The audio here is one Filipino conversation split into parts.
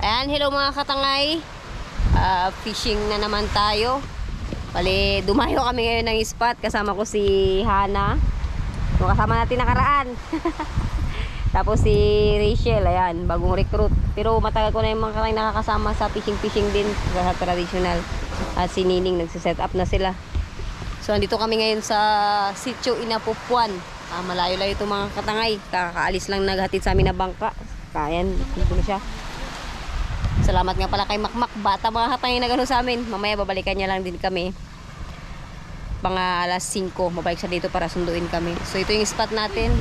Ayan, hello mga katangay. Fishing na naman tayo. Bali, dumayo kami ngayon ng spot. Kasama ko si Hana. Yung kasama natin nakaraan. Tapos si Rachel, ayan, bagong recruit. Pero matagal ko na yung mga katangay nakakasama sa fishing din. Sa traditional. At si Nining, nagsiset up na sila. So, andito kami ngayon sa Sitio Inapupuan. Malayo-layo itong mga katangay. Kakaalis lang naghatid sa amin na bangka. Ayan, dito na siya. Salamat nga pala kay Makmak. Bata mga katangay na gano'n sa amin. Mamaya babalikan niya lang din kami. Pang alas 5. Mabalik siya dito para sunduin kami. So ito yung spot natin.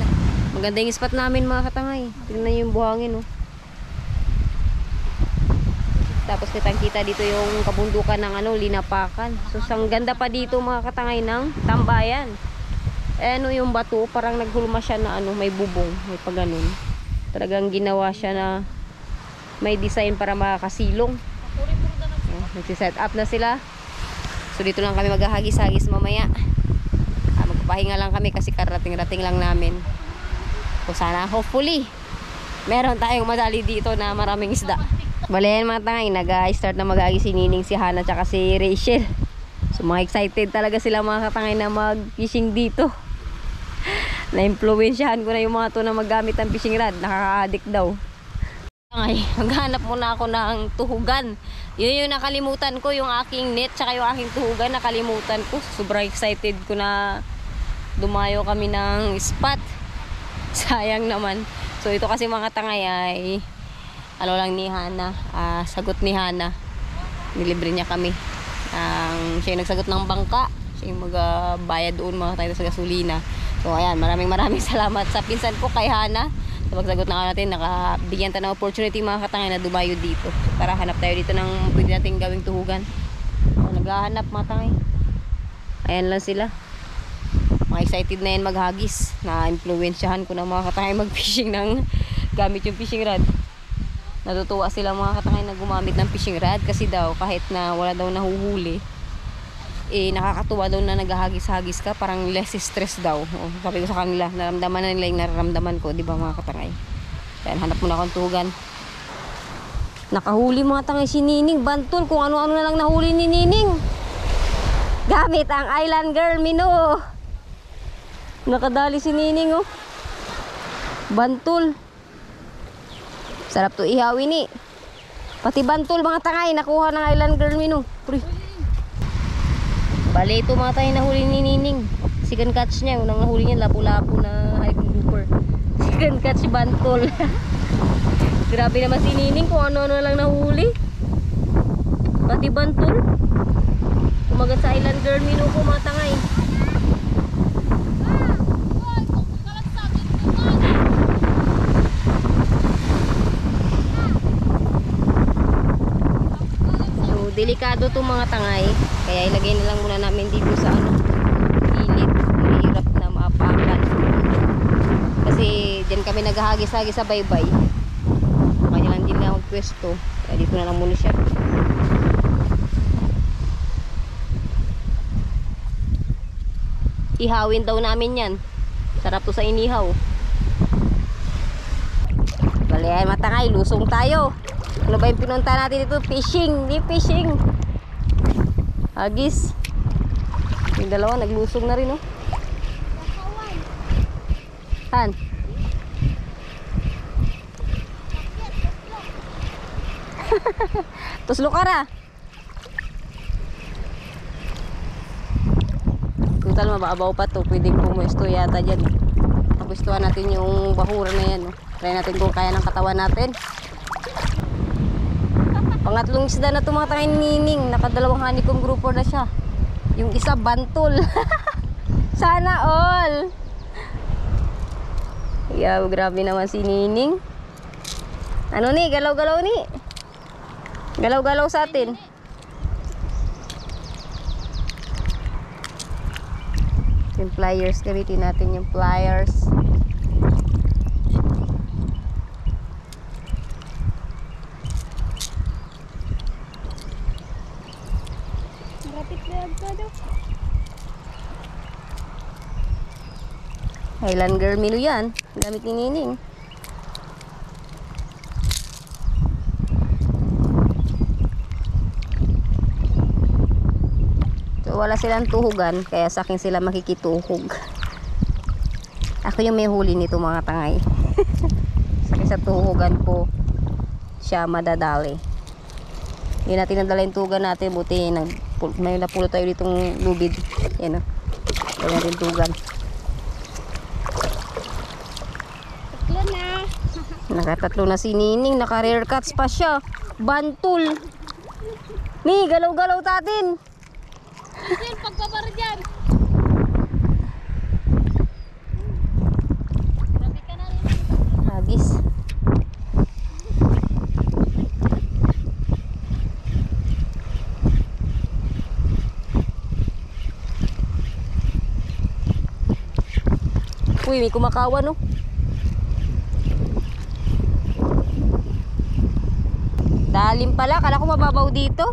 Maganda yung spot namin mga katangay. Tingnan yung buhangin. Oh. Tapos kitang-kita dito yung kabundukan ng Linapakan. So ang ganda pa dito mga katangay ng tambayan. Ano yung bato. Parang naghulma siya na may bubong. May paganon. Talagang ginawa siya na may design para makakasilong. Nagsiset up na sila. So dito lang kami maghahagis-hagis mamaya. Magpapahinga lang kami kasi karating-rating lang namin. So sana hopefully meron tayong madali dito na maraming isda. Balayan mga tangay, nag-start na maghagis si Nining, si Hana, tsaka si Rachel. So mga excited talaga sila mga katangay na mag-fishing dito. Na-influensyahan ko na yung mga to na maggamit ng fishing rod. Nakaka-addict daw. Ay, maghanap muna ako ng tuhugan. Yun yung nakalimutan ko, yung aking net tsaka yung aking tuhugan, nakalimutan ko. Sobrang excited ko na dumayo kami ng spot. Sayang naman. So ito kasi mga tangay ay lang ni Hana, sagot ni Hana. Nilibre niya kami. Siya yung nagsagot ng bangka. Siya yung magbayad doon mga tayo sa gasolina. So ayan, maraming salamat sa pinsan ko kay Hana. Sa pagsagot na natin, nakabigyan tayo ng opportunity mga katangay na dumayo dito. So, tara, hanap tayo dito ng pwede natin gawing tuhugan. So, naghahanap mga tangay. Ayan lang sila. Mga excited na yan maghagis. Na-influensyahan ko na mga katangay mag-fishing ng gamit yung fishing rod. Natutuwa sila mga katangay na gumamit ng fishing rod kasi daw kahit na wala daw nahuhuli, nakakatuwa daw na naghahagis-hagis ka, parang less stress daw. Sabi ko sa kanila, naramdaman na nila yung nararamdaman ko, di ba mga katangay? Kaya hanap muna akong tuhugan. Nakahuli mga tangay si Nining, bantol, kung ano-ano na lang nahuli ni Nining. Gamit ang Island Girl Mino. Nakadali si Nining, oh. Bantol. Sarap to ihawin ni. Pati bantol mga tangay, nakuha ng Island Girl Mino. Bale, ito mga tayo nahuli ni Nining. Second catch niya. Unang nahuli niya, lapu-lapu na hybrid grouper. Second catch, bantol. Grabe naman si Nining kung ano-ano lang nahuli. Pati bantol. Kumagat sa Island Girl Mino ko mga tangay. So, delikado to mga tangay. Kaya ilagay na lang muna namin dito sa gilid. Mahirap na maapakan. Kasi dyan kami naghahagis-hagis sa baybay. Kanya lang din na magpwesto. Kaya dito na lang muna siya. Ihawin daw namin yan. Sarap to sa inihaw. Bali ay matangay, lusong tayo. Ano ba yung pinunta natin dito? Fishing, di fishing. Hagis. Yung dalawa naglusong na rin, oh. Han. Tuslo ka ra. Total mababaw pa to. Pwedeng pumuesto yata dyan. Napuestuhan natin yung bahura na yan, oh. Try natin kung kaya ng katawan natin. Pangatlong isda na ito mga tangay Nining. Nakadalawang honeycomb grouper na siya. Yung isa bantol. Sana all. Yeah, grabe naman si Nining. Ano ni? Galaw-galaw ni. Galaw-galaw sa atin. Yung pliers. Gamitin natin yung pliers. Island Girl Mino yan. Gamit ni Nining. So wala silang tuhugan, kaya sa akin sila makikituhog. Ako yung may huli nito mga tangay. Sa tuhugan ko siya madadali. Hindi natin nadala yung tuhugan natin, buti may napulo tayo ditong lubid. Yan o, kaya natin tuhugan. Tatlo na. Nakatatlo na si Nining, naka-rare cuts pa siya. Bantul. Ni, galaw-galaw tatin. Sir, pagbabar dyan. Grabe ka na rin. Hagis. Uy, may kumakawan, no? Dalim pala, kala ko mababaw dito.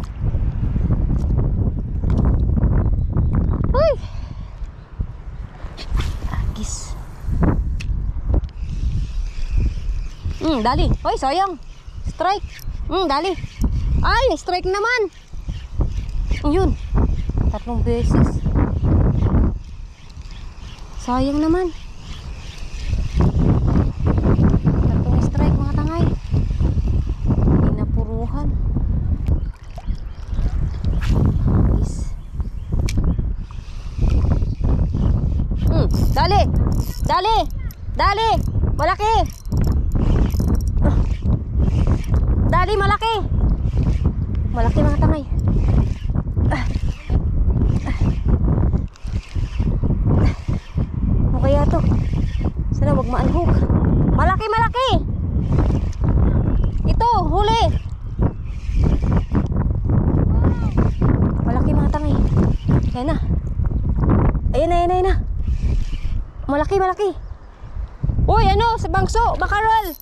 Uy! Agis. Dali. Uy, sayang. Strike. Dali. Ay, strike naman. Yun. 3 beses. Sayang naman. 3 strike mga tangay. Pinapuruhan. Dali! Dali! Dali! Malaki! Dali, malaki! Malaki mga tangay. Ano kaya to? Sana wag maalhog. Malaki, malaki! Ito, huli! Malaki mga tangay. Ayan na. Ayan na, ayan na, ayan na. Malaki, malaki. Uy, ano? Sa bangso. Makarel.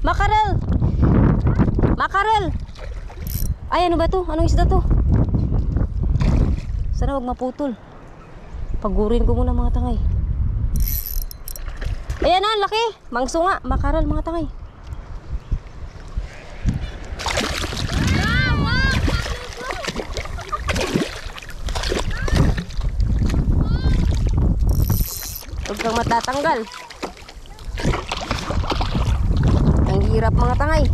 Makarel. Makarel. Ay, ano ba to? Anong isda to? Sana wag maputol. Pagurin ko muna mga tangay. Ayan na, laki. Mangso nga. Makarel mga tangay. Huwag kang matatanggal. Ang hirap mga tangay.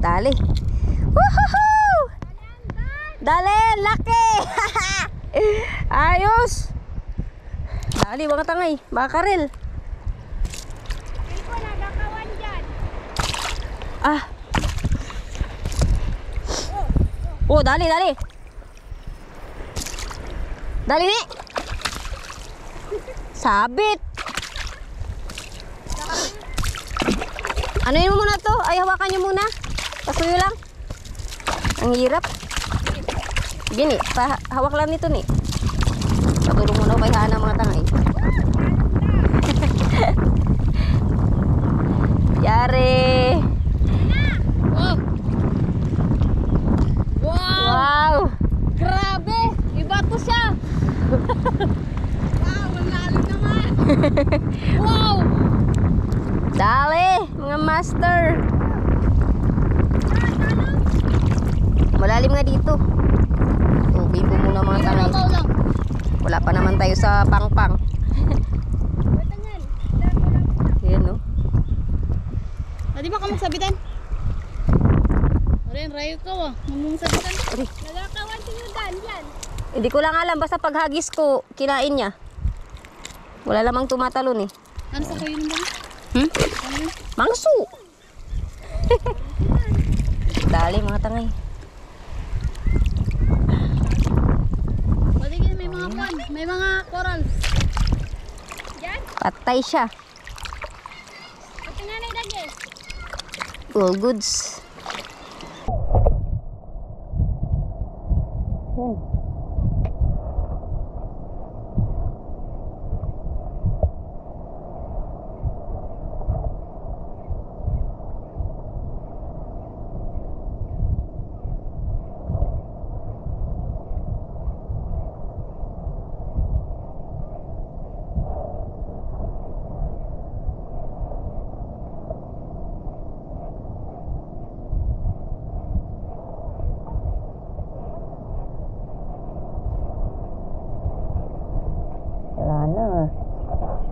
Dali. Woohoo! Dali, laki. Ayos. Dali mga tangay, makarel. Ikaw nagakawan dyan. Ah. Oh, dali, dali. Dali ni. Sabit. Ano yun muna to? Ay, hawakan nyo muna. Pasuyo lang. Ang hirap. Gini, hawak lang nito ni. Patulong muna kay Hana mga tangay. Yari. Oh. Wow. Grabe! Iba to siya! Wow! Ang lalim naman! Wow! Dali, mga master. Malalim nga dito. Tubig po muna mga tangay. Wala pa naman tayo sa pangpang. Yan no. Di ba ka magsabitan? Ren, rayo ka wa. Mamung sabitan. Nagakawan si Yudan yan. Hindi ko lang alam, basta paghagis ko, kinain niya. Wala lamang tumatalon eh. Ano sa kayo naman? Ano yun? Mangso! Dali mga tangay. Patigil, may mga pan. May mga corals. Yan? Patay siya. At nanay lagi. All goods.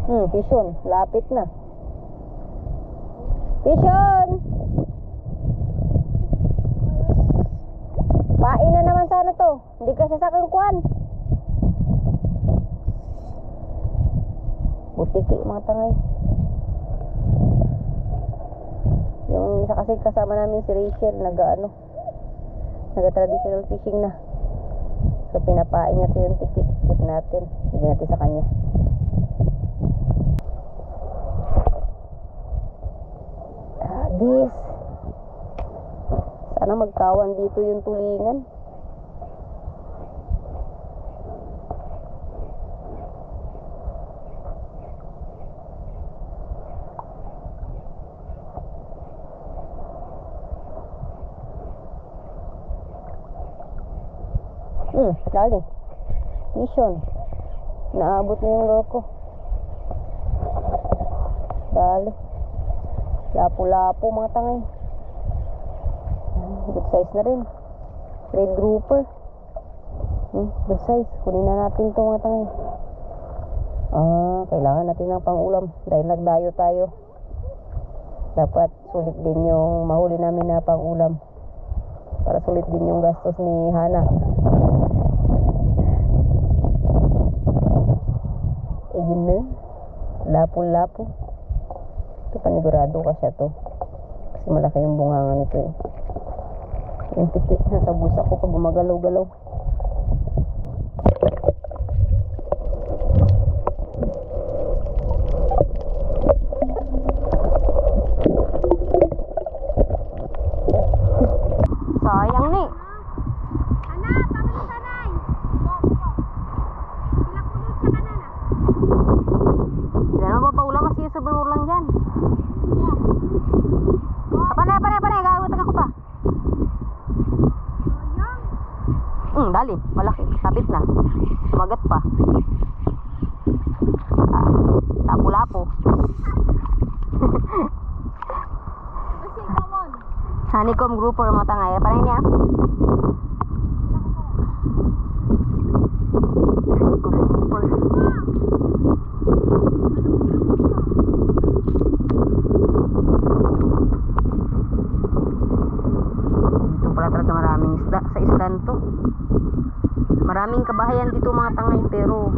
Pishon. Lapit na. Pishon! Pain na naman sana to. Hindi ka sasakang kwan. Butiki mga tangay. Yung isa kasi kasama namin si Rachel, naga-traditional fishing na. So pinapain niya ito yung tiki. Tip natin. Bigyan natin sa kanya. Kadis. Sana magkawan dito yung tulingan. Dali. Mission. Naabot na yung loko. Dali. Lapo-lapo mga tangay. Good size na rin. Red grouper. Good size. Kunin na natin ito mga tangay. Kailangan natin ng pang-ulam. Dahil nagdayo tayo. Dapat sulit din yung mahuli namin na pang-ulam. Para sulit din yung gastos ni Hana. Yun na. Lapo-lapo. Ito panigurado ka siya to. Kasi malaki yung bungangan nito eh. Yung tiki nasa bulsa ko pag gumagalaw-galaw. Sayang ni. Ana, tama na sanay. Sila puno sa kanan ah. Sila na ba paulam mas yung sabulur lang dyan. Panay. Gawin ako pa. Dali. Malaki. Sabit na. Magat pa. Lapo-lapo. Kasi kamon. Honeycomb grouper mga tangay. Panay niya. Honeycomb grouper. Dito pala talaga maraming isda sa islan to. Maraming kabahayan dito mga tangay pero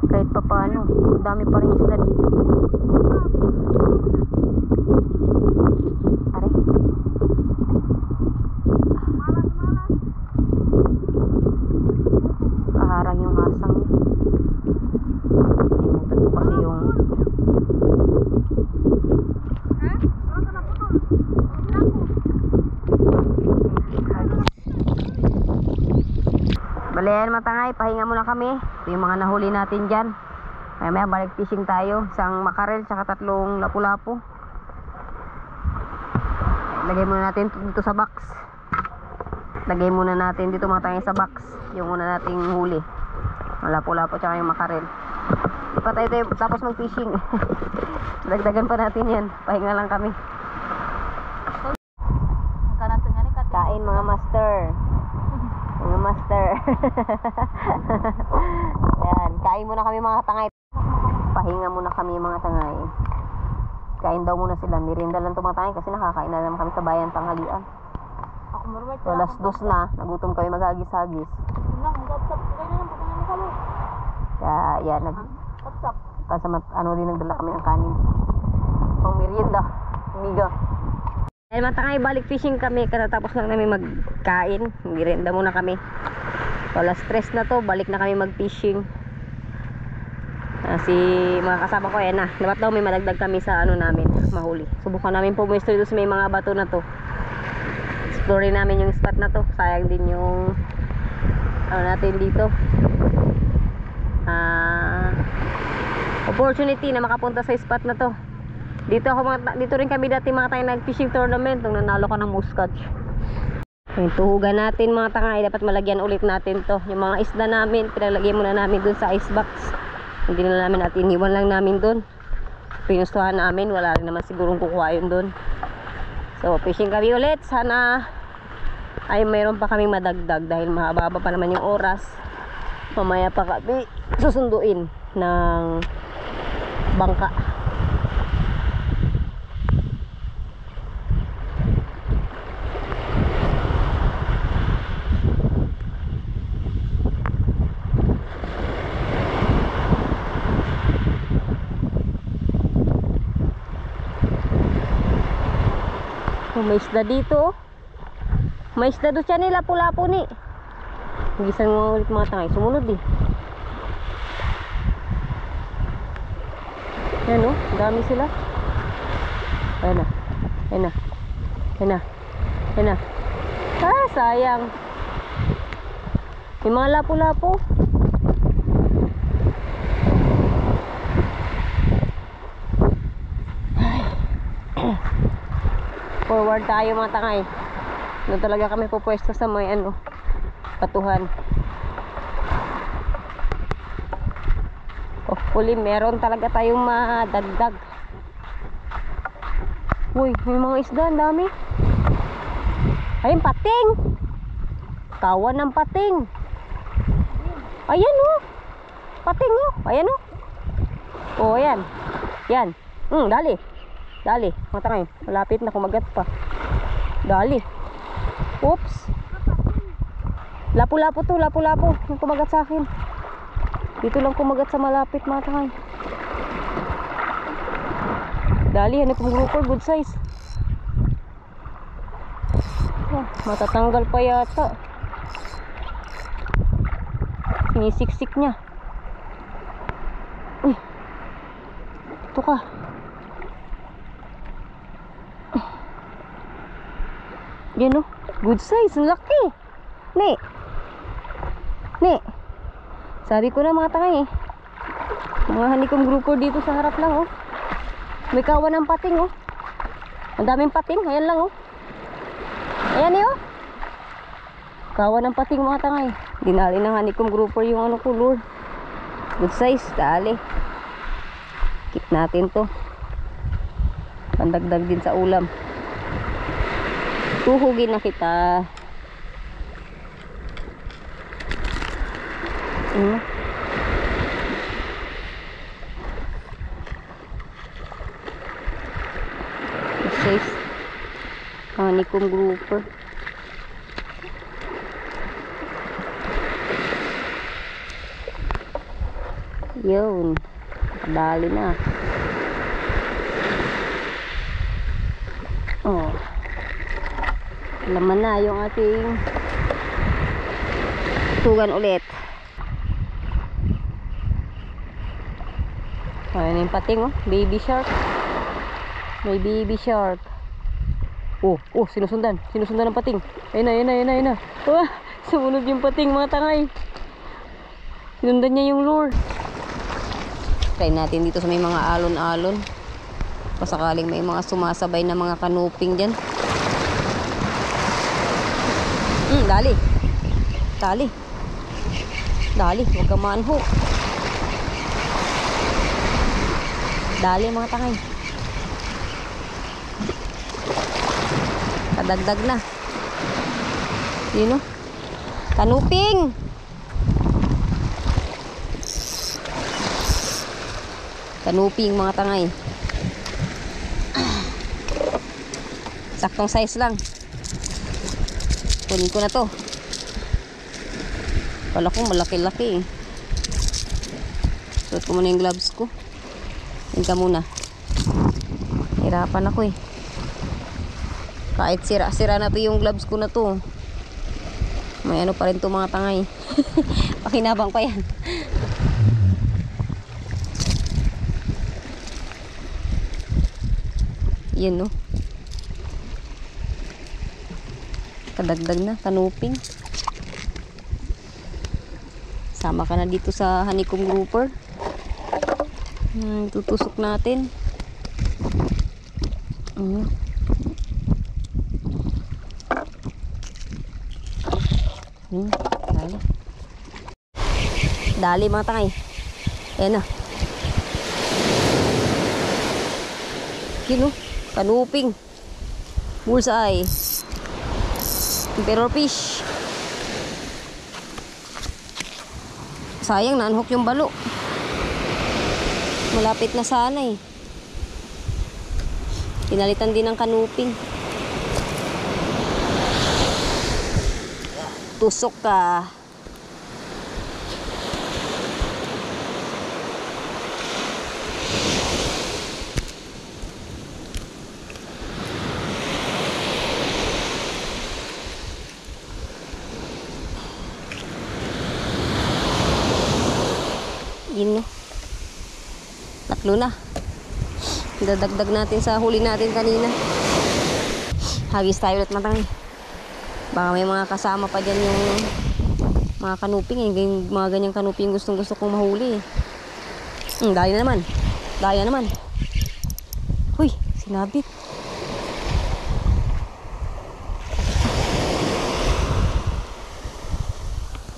kahit pa paano, dami pa rin isda dito. Are. Kaharang yung asang. Imutan ko kasi yung balayan matangay, pahinga muna kami. Ito yung mga nahuli natin dyan. Maya balik fishing tayo. Isang makarel tsaka 3 lapu-lapu. Lagay muna natin dito sa box. Lagay muna natin dito mga tangay sa box. Yung una nating huli. Yung lapu-lapu tsaka yung makarel. Di pa tayo tapos mag fishing. Dagdagan pa natin yan. Pahinga lang kami. Kain mga master. Mga master. Ayan, kain muna kami mga tangay. Pahinga muna kami mga tangay. Kain daw muna sila. Merienda lang ito mga tangay kasi nakakain na naman kami sa bayan tanghalian. So, alas 2 na. Nagutom kami maghagis-hagis. Kaya yan. Nagdala kami ng kanin. Pang merienda. Miga. Ayan mga tangay, balik fishing kami. Katatapos lang namin magkain. Merienda muna kami. So, alas 3 na to. Balik na kami mag-fishing. Si mga kasama ko, ayan na. Dapat daw may madagdag kami sa namin, mahuli. Subukan namin pumuesto dito sa may mga bato na to. Explore namin yung spot na to. Sayang din yung natin dito. Opportunity na makapunta sa spot na to. Dito rin kami dati mga tayo nag-fishing tournament nung nanalo ka ng muskatch. Yung tuhugan natin mga tangay, dapat malagyan ulit natin to. Yung mga isda namin, pinalagyan muna namin dun sa icebox. Hindi na namin at iniwan lang namin dun. Pinustuhan namin, wala rin naman sigurong kukuha yun dun. So fishing kami ulit. Sana ay mayroon pa kaming madagdag dahil mahaba pa naman yung oras. Mamaya pa kami susunduin ng bangka. May isda dito. May isda doon siya nila lapu-lapu ni. Gisan mo ulit mga tangay. Sumunod eh. Yan o. Dami sila. Ayan na. Ayan na. Ayan na. Ayan na. Ah, sayang. May mga lapu-lapu. Forward tayo mga tangay. Doon talaga kami pupwesto sa may ano, patuhan. Hopefully meron talaga tayong madagdag. Uy, may mga isda, ang dami. Ayun, pating. Kawan ng pating. Ayan oh. Pating oh. Ayan oh. Oh, ayan. Yan. Dali. Dali, mga tangay. Malapit na, kumagat pa. Dali. Oops. Lapu-lapu to, lapu-lapu. Yung kumagat sa akin. Dito lang kumagat sa malapit, mga tangay. Dali, hanap yung grouper, good size. Oh, matatanggal pa yata. Sinisiksik niya. Uy. Ito ka. Yan o. Good size. Ang laki. Ne. Sabi ko na mga tangay eh. Mga hanikom grouper dito sa harap lang oh. May kawan ng pating oh. Ang daming pating. Ayan lang oh. Ayan eh oh. Kawan ng pating mga tangay. Dinali ng hanikom grouper yung ano ko lure. Good size. Dali. Keep natin to. Pandagdag din sa ulam. Tuhugin na kita. Size. Hanikom grouper. Yun. Dali na. Oh. Laman na yung ating tugan ulit. Ayan yung pating oh. Baby shark. May baby shark. Oh, sinusundan. Sinusundan ng pating. Ayun na. Oh, sumunod yung pating mga tangay. Sinundan niya yung lure. Try natin dito sa may mga alon-alon. Pasakaling may mga sumasabay na mga kanuping dyan. Dali. Huwag ka manhook. Dali mga tangay. Kadagdag na. Yun o. Kanuping. Kanuping mga tangay. Saktong size lang. Kunin ko na to. Kala ko malaki-laki eh. Suot ko muna yung gloves ko. Tingin ka muna. Hirapan ako eh. Kahit sira-sira na to yung gloves ko na to. May ano pa rin to mga tangay. Pakinabang pa yan. Yan no. Kadagdag na, kanuping. Sama ka na dito sa hanikom grouper. Tutusok natin. Dali. Dali mga tangay. Ayan na. Yun o, kanuping. Bullseye. Emperor fish. Sayang, na-unhook yung balo. Malapit na sana eh. Pinalitan din ng kanuping. Tusok ka. Yun no. Tatlo na. Dadagdag natin sa huli natin kanina. Hagis tayo ulit matangay. Baka may mga kasama pa dyan yung mga kanuping eh. Mga ganyang kanuping gustong gusto kong mahuli eh. Daya na naman. Daya naman. Huy, sinabit.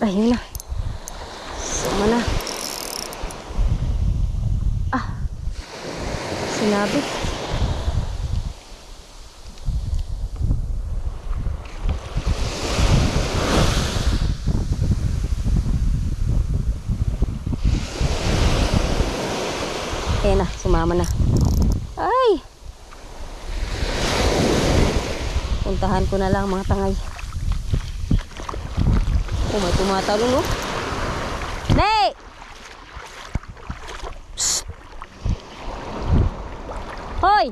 Ay, yun na. Sama na. Sinabit. Ayan na, sumama na. Ay! Puntahan ko na lang mga tangay. Oh, may tumatalon oh. Nay! Hoy!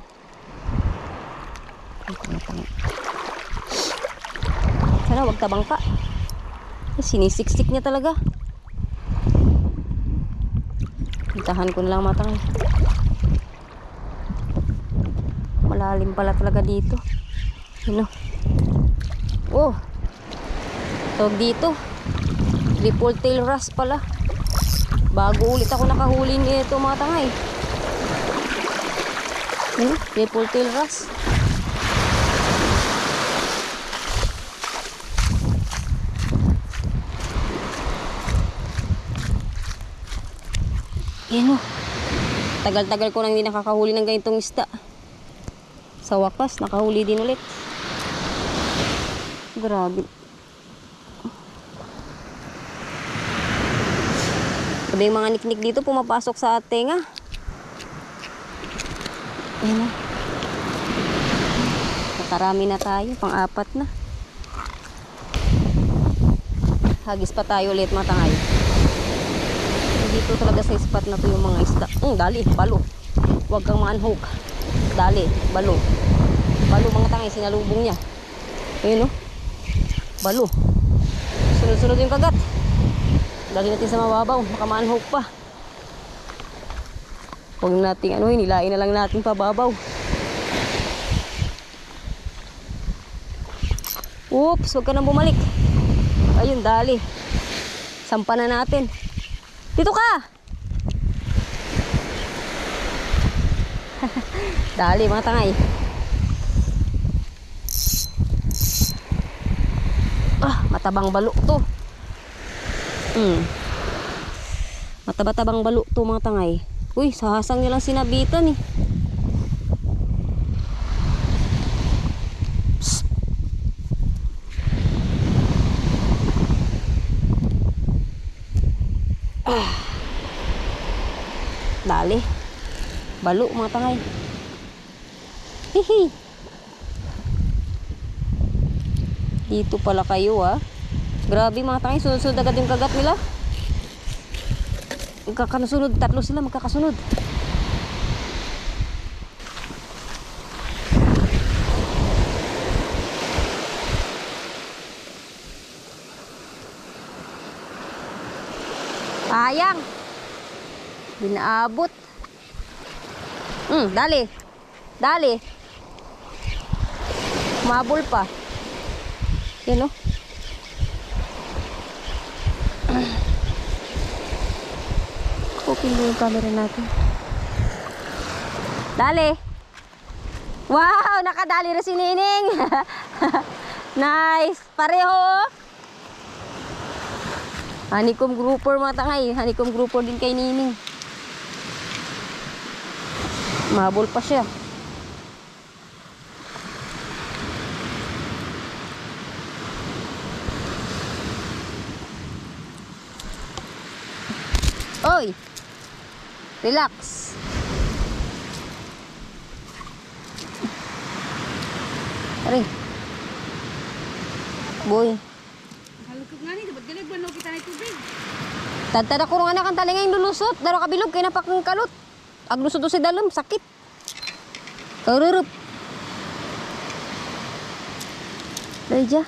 Sana wag tabang ka. Sinisiksik niya talaga. Puntahan ko na lang matangay. Malalim pala talaga dito. Ano? Oh! Tawag dito. Triple tail wrasse pala. Bago ulit ako nakahuli nito mga tangay. Triple tail wrasse. Yan o. Tagal-tagal ko nang hindi nakakahuli ng ganitong isda. Sa wakas, nakahuli din ulit. Grabe. Sabi yung mga niknik dito pumapasok sa tenga. Ayan na. Nakarami na tayo. Pang-apat na. Hagis pa tayo ulit matangay. Dito talaga sa spot na to yung mga isda. Dali, balo. Huwag kang ma-unhook. Dali, balo. Balo mga tangay, sinalubong niya. Ayun o. Balo. Sunod-sunod yung kagat. Dali natin sa mababaw. Baka ma-unhook pa. Huwag natin hilain na lang natin pababaw. Oops, huwag ka nang bumalik. Ayun, dali. Sampa na natin. Dito ka! Dali mga tangay. Matabang balo to. Mataba-tabang balo to mga tangay. Uy, sahasang nilang sinabitan eh. Psst. Dali. Balo mga tangay. Hihi. Dito pala kayo ah. Grabe mga tangay, sunod-sunod agad yung kagat nila. Magkakasunod, tatlo sila magkakasunod. Sayang. Binaabot. Dali. Dali. Mabol pa. Yan o. Open mo yung camera natin. Dali. Wow, nakadali na si Nining. Nice. Pareho. Honeycomb grouper mga tangay. Honeycomb grouper din kay Nining. Mabol pa siya. Oy. Relax. Aray. Boy. Halukog nga ni, dapat galig ba no kita na tubig? Tadtada ko nga kang talingay lulusot. Daro kabilog kay napakang kalot. Aglusot to si dalam, sakit. Karurup. Dali dya.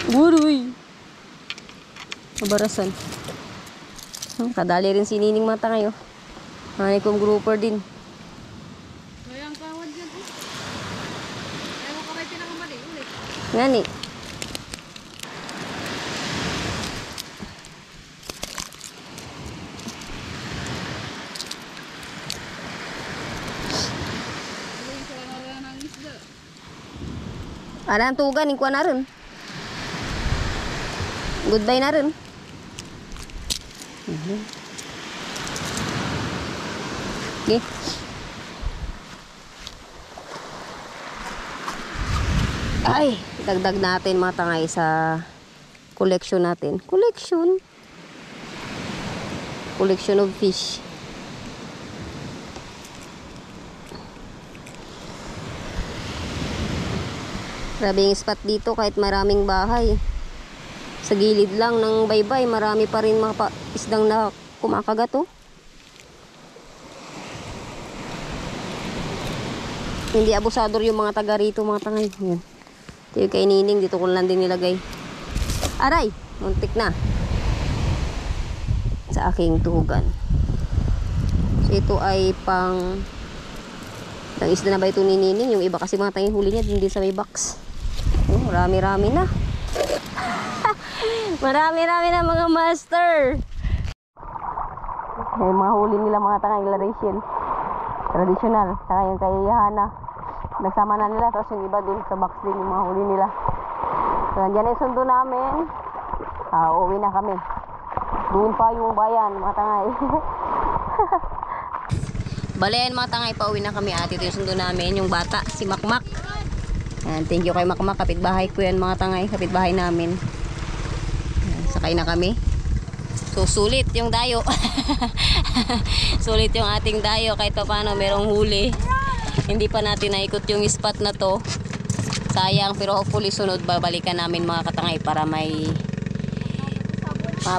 Guruy. Mabarasan. Kadali rin si Nining mata ngayon. Hanay kong grouper din. Kaya ang kawan dyan eh. Kaya mo kamay pinakamali ulit. Ngani. Yung sila nga ng isda. Ada ang tugan, ikuha na rin. Goodbye na rin. Okay. Ay, dagdag natin mga tangay sa collection natin. Collection of fish. Grabe yung spot dito kahit maraming bahay. Sa gilid lang ng baybay, marami pa rin mga isdang na kumakagat oh. Hindi abusador yung mga taga rito mga tangay. Yan. Ito yung kay Nining, dito ko lang din nilagay. Aray, muntik na. Sa aking tuhugan. So ito ay pang isda na ba ito ni Nining? Yung iba kasi mga tangay huli niya din sa may box. Oh, marami-rami na. Marami-rami na mga master. Yung mga huli nila mga tangay Rachel. Traditional. Saka yung kay Hana. Nagsama na nila. Tapos yung iba dun sa box din yung mga huli nila. So andyan yung sundo namin. Uuwi na kami. Doon pa yung bayan mga tangay. Balayan mga tangay, pauwi na kami ate. Ito yung sundo namin. Yung bata, si Makmak. Yan, thank you kay Makmak. Kapitbahay ko yan mga tangay. Kapitbahay namin. Yan, sakay na kami. So sulit yung dayo. Sulit yung ating dayo. Kahit pa paano merong huli. Hindi pa natin naikot yung spot na to. Sayang, pero hopefully sunod babalikan namin mga katangay para may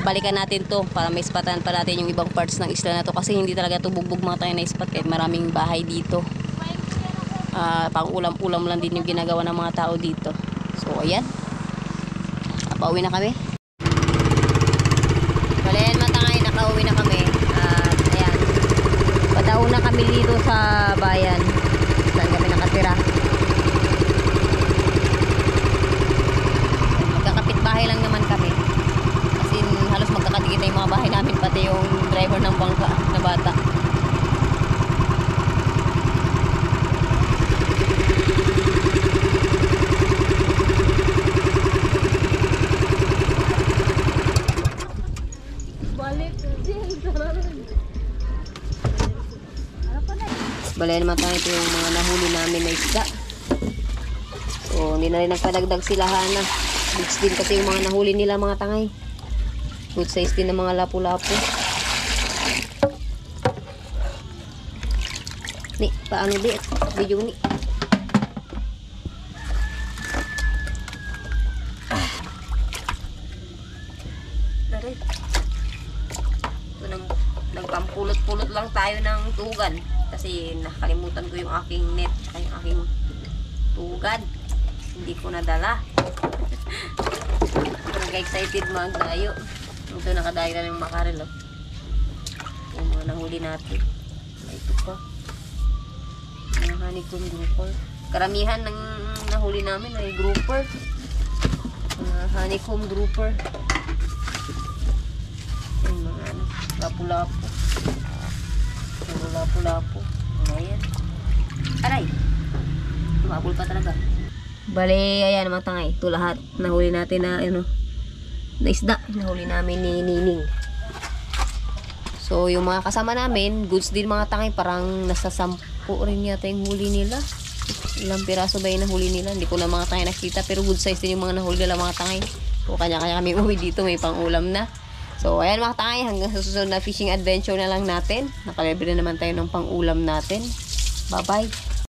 balikan natin to para may spotan pa natin yung ibang parts ng isla na to kasi hindi talaga to bugbog mga tayo na spot kahit maraming bahay dito. Pang ulam-ulam lang din yung ginagawa ng mga tao dito. So ayan, pauwi na kami. Balayan mga tangay, nakauwi na kami. At ayan, padaw na kami dito sa bayan saan kami nakatira. Magkakapit bahay lang naman kami. Halos magkakadikit na yung mga bahay namin, pati yung driver ng bangka na bata. Balay naman tayo, ito yung mga nahuli namin na isda. So hindi na rin nagpadagdag sila Hana. Bigs din kasi yung mga nahuli nila mga tangay. Good size din ng mga lapu-lapu. Ni, paano di? Video ni. Daray. Ito nagpampulot-pulot lang tayo ng tugan. Kasi nakalimutan ko yung aking net. Saka yung aking tugan. Hindi ko nadala. Nag-excited magdayo. Ito nakadayo na ng makarel oh. Yung mga nahuli natin. Ito pa. Mga honeycomb grouper. Karamihan ng nahuli namin ay grouper. Mga honeycomb grouper. Yung mga lapu-lapu. Puro lapu-lapu. Ayan. Aray! Mabul pa talaga. Bale, ayan mga tangay. Ito lahat. Nahuli natin na na isda. Nahuli namin ni Nining. So, yung mga kasama namin, goods din mga tangay. Parang nasa 10 rin yata yung huli nila. Ilang piraso ba yung nahuli nila? Hindi ko na mga tangay nakita. Pero good size din yung mga nahuli nila mga tangay. So, kanya-kanya kami uwi dito. May pang ulam na. So, ayan mga tangay, hanggang sa susunod na fishing adventure na lang natin. Nakalibre naman tayo ng pang-ulam natin. Bye-bye!